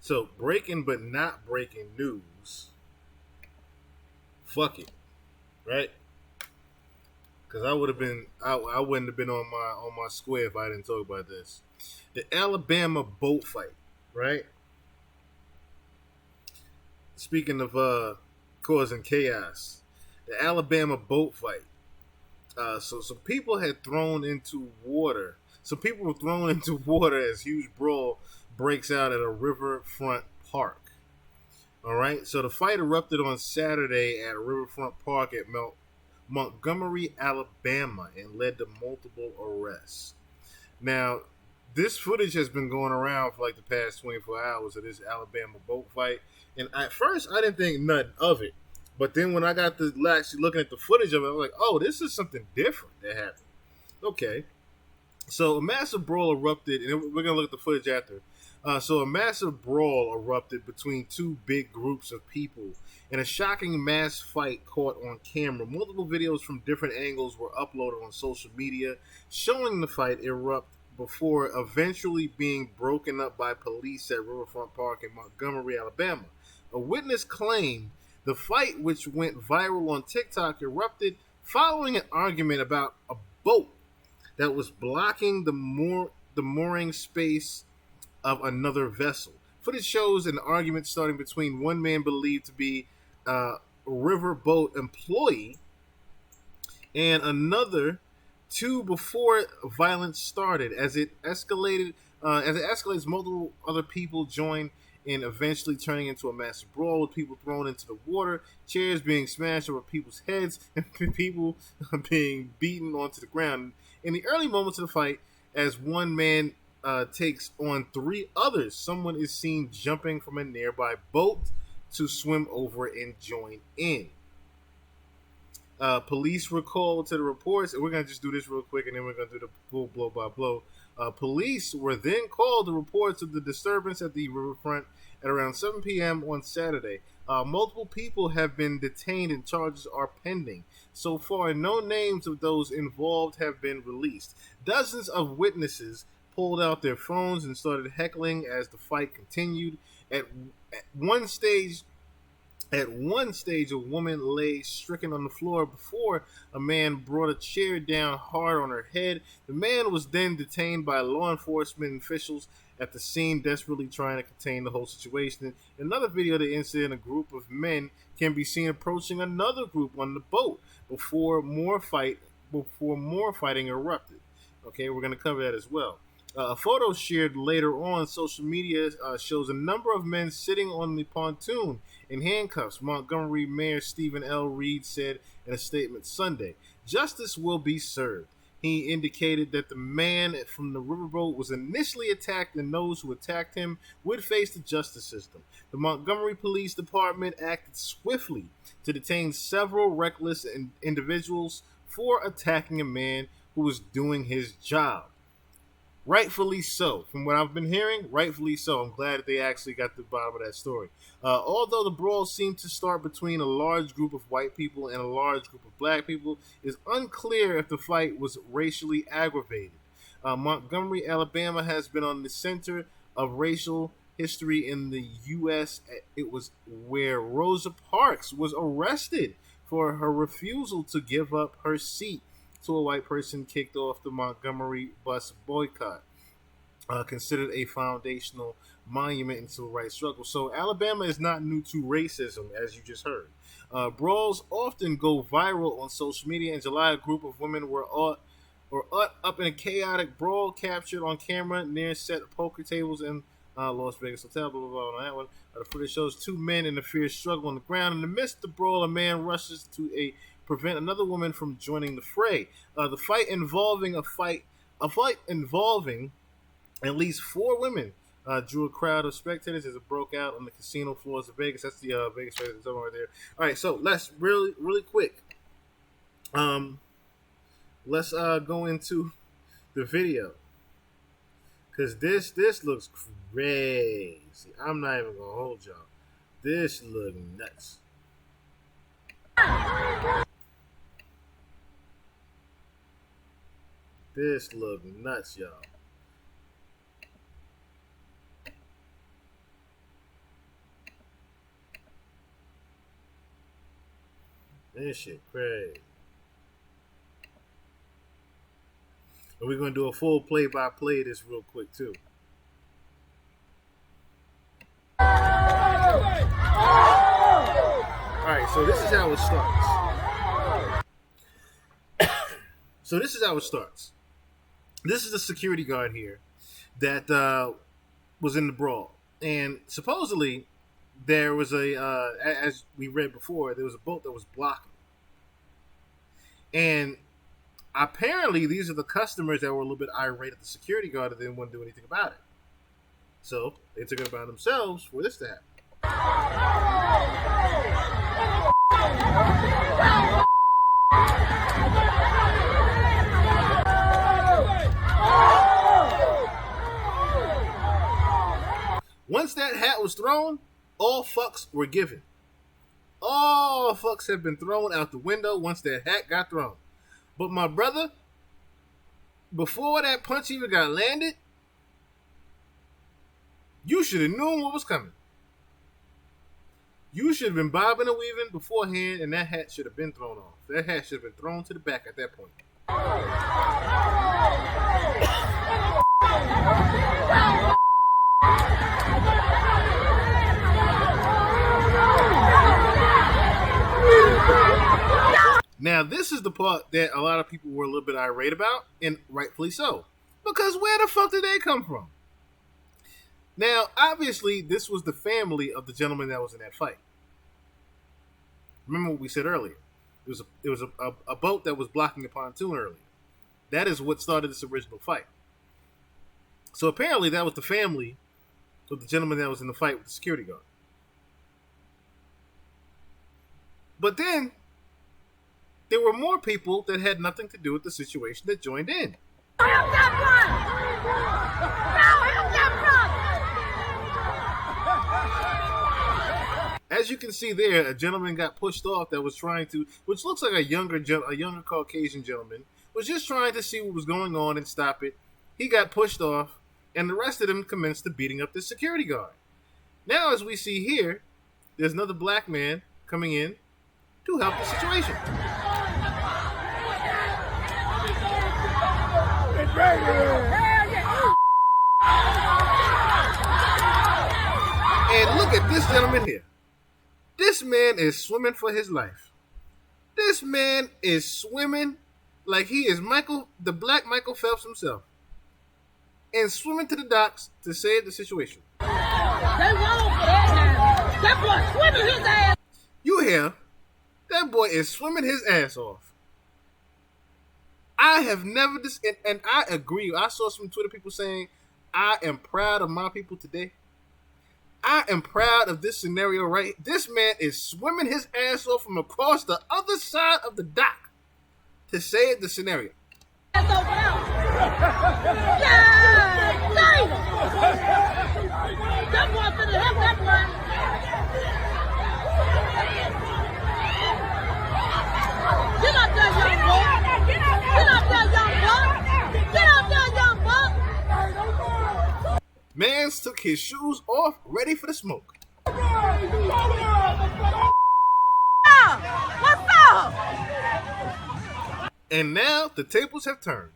So breaking but not breaking news. Fuck it, right? Because I wouldn't have been on my square if I didn't talk about this. The Alabama boat fight, right? Speaking of causing chaos, the Alabama boat fight. So some people had thrown into water. Some people were thrown into water as huge brawl breaks out at a riverfront park. All right. So the fight erupted on Saturday at Riverfront Park at Montgomery, Alabama, and led to multiple arrests. Now, this footage has been going around for like the past 24 hours of this Alabama boat fight, and at first I didn't think nothing of it, but then when I got to actually looking at the footage of it, I was like, "Oh, this is something different that happened." Okay, so a massive brawl erupted, and we're gonna look at the footage after. So a massive brawl erupted between two big groups of people, and a shocking mass fight caught on camera. Multiple videos from different angles were uploaded on social media, showing the fight erupt before eventually being broken up by police at Riverfront Park in Montgomery, Alabama. A witness claimed the fight, which went viral on TikTok, erupted following an argument about a boat that was blocking the mooring space of another vessel. Footage shows an argument starting between one man believed to be a riverboat employee and another two before violence started. As it escalates, multiple other people join in, eventually turning into a massive brawl with people thrown into the water, chairs being smashed over people's heads, and people being beaten onto the ground. In the early moments of the fight, as one man takes on three others, someone is seen jumping from a nearby boat to swim over and join in. Police were called to the reports, and we're going to just do this real quick, and then we're going to do the full blow by blow. Police were then called to reports of the disturbance at the riverfront at around 7 p.m. on Saturday. Multiple people have been detained and charges are pending. So far, no names of those involved have been released. Dozens of witnesses pulled out their phones and started heckling as the fight continued. At, at one stage, at one stage, a woman lay stricken on the floor before a man brought a chair down hard on her head. The man was then detained by law enforcement officials at the scene, desperately trying to contain the whole situation. In another video of the incident, a group of men can be seen approaching another group on the boat before more fighting erupted. Okay, we're going to cover that as well. A photo shared later on social media shows a number of men sitting on the pontoon in handcuffs. Montgomery Mayor Stephen L. Reed said in a statement Sunday, "Justice will be served." He indicated that the man from the riverboat was initially attacked and those who attacked him would face the justice system. The Montgomery Police Department acted swiftly to detain several reckless individuals for attacking a man who was doing his job. Rightfully so. From what I've been hearing, rightfully so. I'm glad that they actually got to the bottom of that story. Although the brawl seemed to start between a large group of white people and a large group of black people, it's unclear if the fight was racially aggravated. Montgomery, Alabama has been on the center of racial history in the U.S. It was where Rosa Parks was arrested for her refusal to give up her seat to a white person, kicked off the Montgomery bus boycott, considered a foundational monument in civil rights struggle. So Alabama is not new to racism, as you just heard. Brawls often go viral on social media. In July, a group of women were up in a chaotic brawl captured on camera near set of poker tables in Las Vegas hotel. Blah blah blah. On that one, the footage shows two men in a fierce struggle on the ground. In the midst of the brawl, a man rushes to prevent another woman from joining the fray. The fight involving at least four women drew a crowd of spectators as it broke out on the casino floors of Vegas. That's the Vegas right there. All right, so let's really quick. Let's go into the video because this looks crazy. I'm not even gonna hold y'all. This looks nuts. This look nuts, y'all. This shit crazy. And we're gonna do a full play-by-play of this real quick too. All right, so this is how it starts. This is the security guard here that was in the brawl, and supposedly there was as we read before, there was a boat that was blocking, and apparently these are the customers that were a little bit irate at the security guard and didn't want to do anything about it. So they took it upon themselves for this to happen. Once that hat was thrown, all fucks were given. All fucks have been thrown out the window once that hat got thrown. But my brother, before that punch even got landed, you should have known what was coming. You should have been bobbing and weaving beforehand, and that hat should have been thrown off. That hat should have been thrown to the back at that point. Now, this is the part that a lot of people were a little bit irate about, and rightfully so. Because where the fuck did they come from? Now, obviously, this was the family of the gentleman that was in that fight. Remember what we said earlier. It was a boat that was blocking a pontoon earlier. That is what started this original fight. So apparently that was the family of the gentleman that was in the fight with the security guard. But then there were more people that had nothing to do with the situation that joined in. As you can see there, a gentleman got pushed off that was trying to, which looks like a younger Caucasian gentleman, was just trying to see what was going on and stop it. He got pushed off, and the rest of them commenced to beating up the security guard. Now, as we see here, there's another black man coming in to help the situation. And look at this gentleman here. This man is swimming for his life. This man is swimming like he is the black Michael Phelps himself. And swimming to the docks to save the situation. They wrong for that now. That boy swimming his ass. You hear? That boy is swimming his ass off. I have never, and I agree. I saw some Twitter people saying, I am proud of my people today. I am proud of this scenario, right? This man is swimming his ass off from across the other side of the dock to save the scenario. That boy finna help that boy. Get up there, young boy. Get up there, young buck. Get up there, young buck. Mans took his shoes off, ready for the smoke. What's up? And now the tables have turned.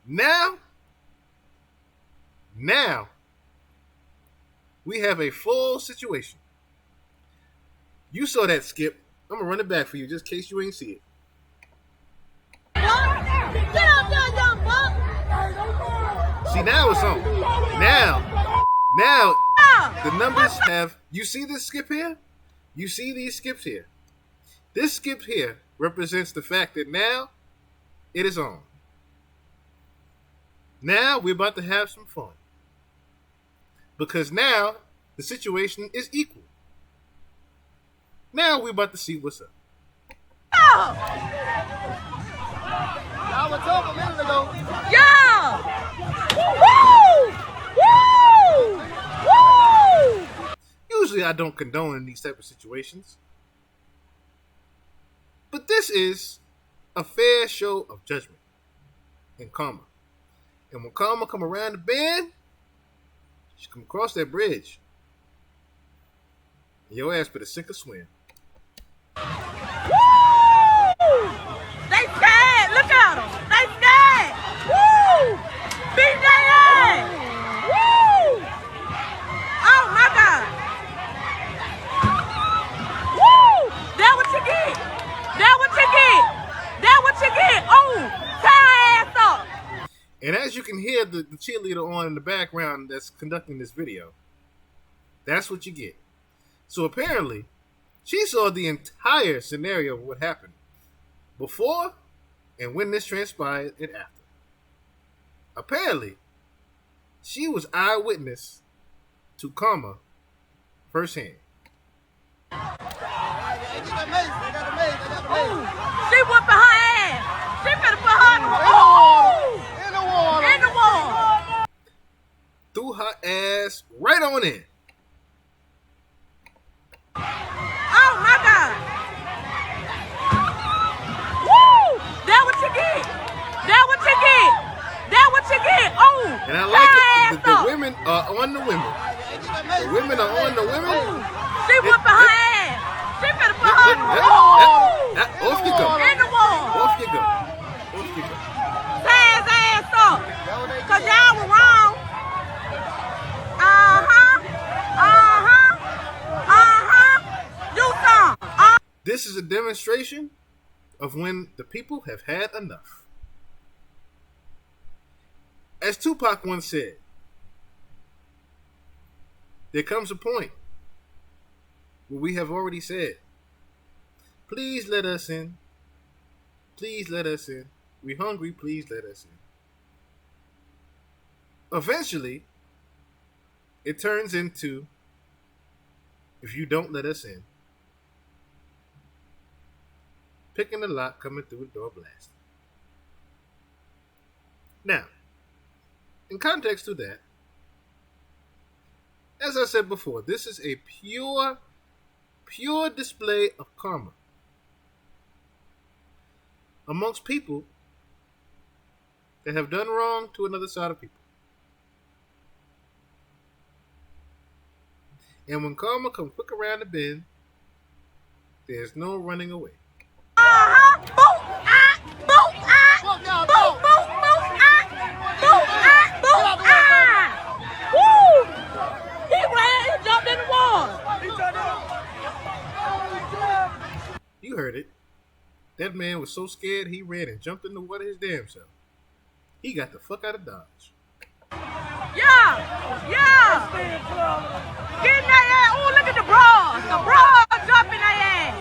Now we have a full situation. You saw that, Skip. I'm gonna run it back for you just in case you ain't see it. Get up there, young buck. See, now it's on. Now the numbers have. You see this skip here? You see these skips here? This skip here represents the fact that now it is on. Now we're about to have some fun. Because now the situation is equal. Now we're about to see what's up. Oh! Y'all was over a minute ago. Yeah! Woo! Woo! Woo! Usually I don't condone in these type of situations. But this is a fair show of judgment and karma. And when karma come around the bend, she come across that bridge. And your ass better sink or swim. Woo! And as you can hear the cheerleader on in the background that's conducting this video, that's what you get. So apparently, she saw the entire scenario of what happened before and when this transpired and after. Apparently, she was eyewitness to karma firsthand. She whooping her ass. She finna put her in the water. Threw her ass right on in. Oh my God. Woo! That what you get. That what you get. That what you get. Oh. And I like it. The women are on the women. The women are on the women. She whooping her ass. She finna put her off you go. In the water. Off you go. Off you go. Taz ass up. Cause y'all were wrong. You saw. This is a demonstration of when the people have had enough. As Tupac once said, there comes a point where we have already said, please let us in. Please let us in. We're hungry, please let us in. Eventually, it turns into, if you don't let us in, picking the lock, coming through the door, blasting. Now, in context to that, as I said before, this is a pure display of karma amongst people that have done wrong to another side of people. And when karma comes quick around the bend, there's no running away. Woo! He ran, he jumped in the water. You heard it. That man was so scared he ran and jumped in the water his damn self. He got the fuck out of Dodge. Yeah. Get in their ass. Oh, look at the bras. The bras jumping their ass.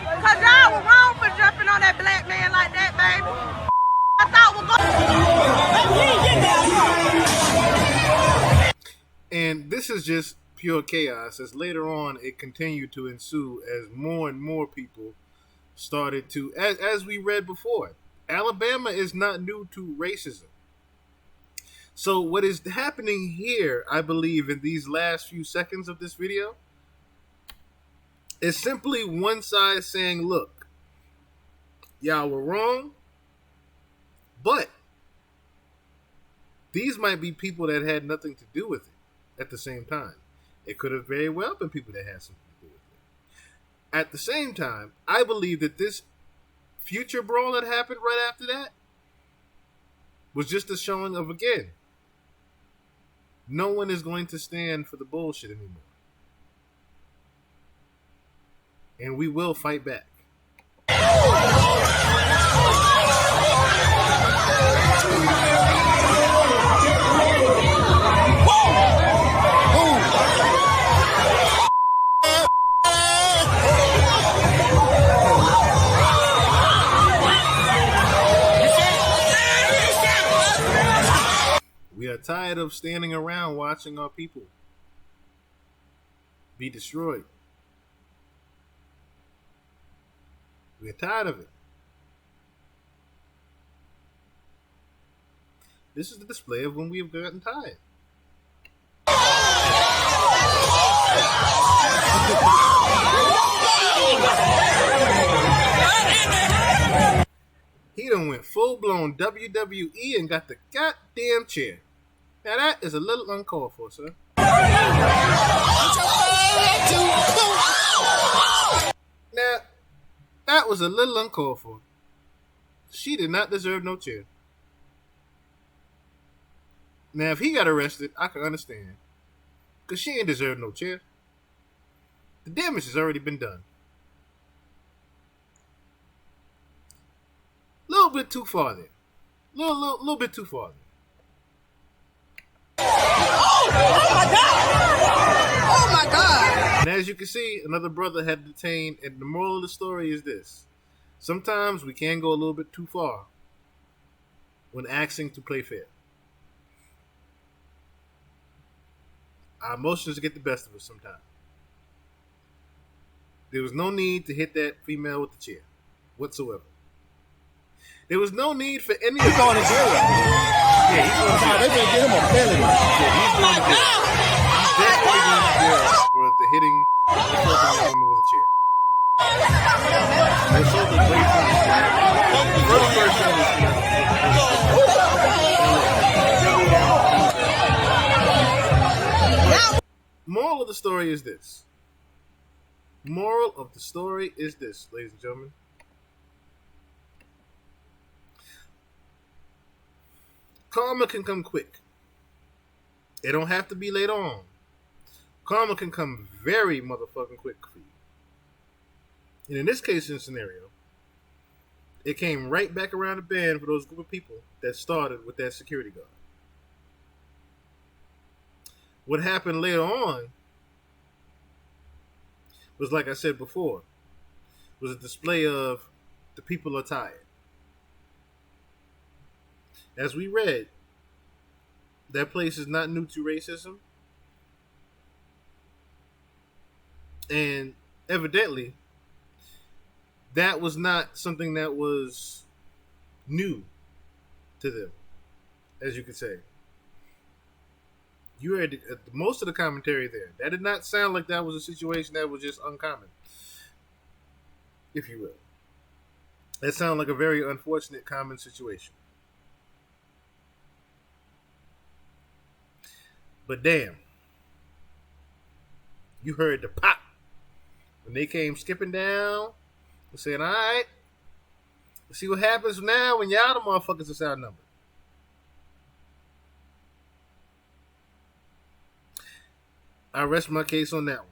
Cause y'all were wrong for jumping on that black man like that, baby. I thought we're going. And this is just pure chaos, as later on it continued to ensue as more and more people started to, as we read before, Alabama is not new to racism. So what is happening here, I believe, in these last few seconds of this video, is simply one side saying, look, y'all were wrong, but these might be people that had nothing to do with it at the same time. It could have very well been people that had something to do with it. At the same time, I believe that this future brawl that happened right after that was just a showing of, again, no one is going to stand for the bullshit anymore. And we will fight back. We are tired of standing around watching our people be destroyed. We are tired of it. This is the display of when we have gotten tired. He done went full-blown WWE and got the goddamn chair. Now that is a little uncalled for, sir. Now, that was a little uncalled for. She did not deserve no chair. Now, if he got arrested, I can understand. Because she ain't deserve no chair. The damage has already been done. A little bit too far there. little bit too far. Oh my God! Oh my God! And as you can see, another brother had detained, and the moral of the story is this. Sometimes we can go a little bit too far when asking to play fair. Our emotions get the best of us sometimes. There was no need to hit that female with the chair whatsoever. There was no need for any. He's going to jail. Yeah, he's going to jail. They better get him a felony. Yeah, he's going to jail. He's definitely going to jail for the hitting and assaulting that woman with a chair. They assaulted way too much. The first person was moral of the story is this. Moral of the story is this, ladies and gentlemen. Karma can come quick. It don't have to be later on. Karma can come very motherfucking quick for you. And in this case and scenario, it came right back around the bend for those group of people that started with that security guard. What happened later on was, like I said before, was a display of the people are tired. As we read, that place is not new to racism. And evidently, that was not something that was new to them, as you could say. You heard most of the commentary there. That did not sound like that was a situation that was just uncommon, if you will. That sounded like a very unfortunate common situation. But damn, you heard the pop when they came skipping down and saying, all right, let's see what happens now when y'all the motherfuckers is outnumbered. I rest my case on that one.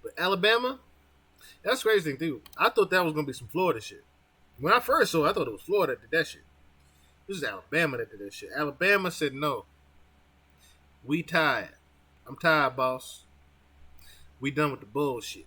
But Alabama, that's the crazy thing, too. I thought that was going to be some Florida shit. When I first saw it, I thought it was Florida that did that shit. This is Alabama that did that shit. Alabama said, no. We tired. I'm tired, boss. We done with the bullshit.